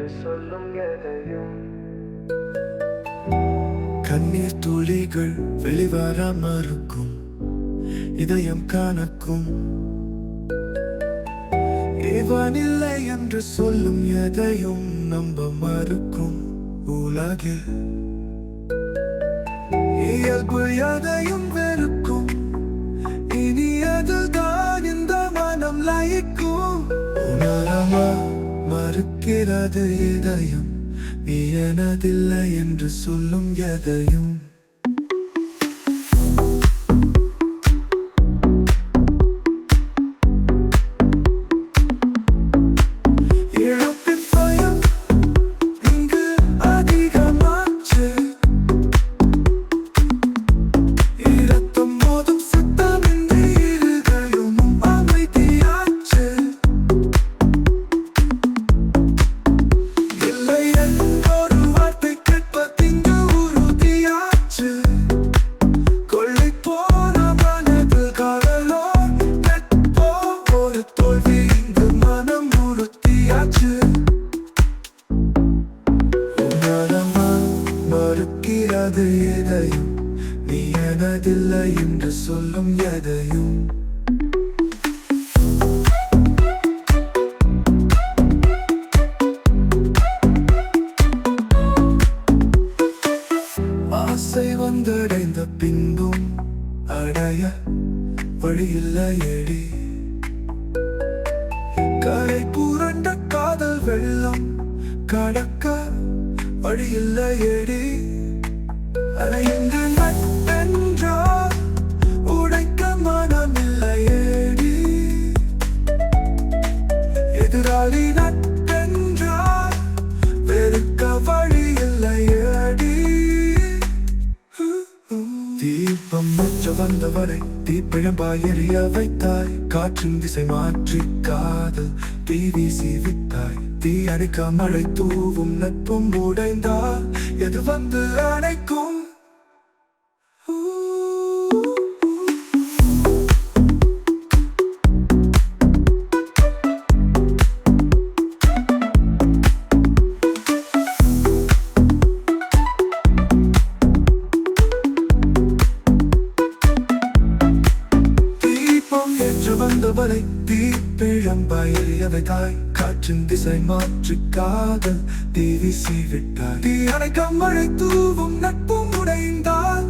என்று சொல்லும் எதையும் கண்ணீர் துளிகள் வெளிவர மறுக்கும் இதயம் கணக்கும் இவன் இல்லை என்று சொல்லும் எதையும் நம்ப மறுக்கும் உலகில் இயல்பு எதையும் வெறுக்கும் இனி அதுதான் இந்த மனம் லயிக்கும் உணரமா மறுக்கிறது இதயம் நீ எனதில்லை என்று சொல்லும் எதையும் மறுக்கிறது எதையும் நீ எனதில்லை என்று சொல்லும் எதையும் ஆசை வந்தடைந்த பின்பும் அடைய வழியில்லையேடி கரை புரண்ட காதல் வெள்ளம் கடக்க வழியில்லையேடி அலைந்து நட்டென்றால் உடைக்க மனமில்லையேடி எதிராளி நட்டென்றால் வெறுக்க வழியில்லையேடி தீபம் முற்ற வந்தவரை தீப்பிழம்பாய் எரிய வைத்தாய் காற்றின் திசை மாற்றி காதல் தீ வீசி விட்டாய் தீ அணைக்க மழை தூவும் நட்பும் உடைந்தால் எது வந்து அணைக்கும் வந்தவரை தீப்பிழம்பாய் எரிய வைத்தாய் காற்றின் திசை மாற்றி காதல் தீ வீசி விட்டாய் தீ அணைக்க மழை தூவும் நட்பும் உடைந்தால்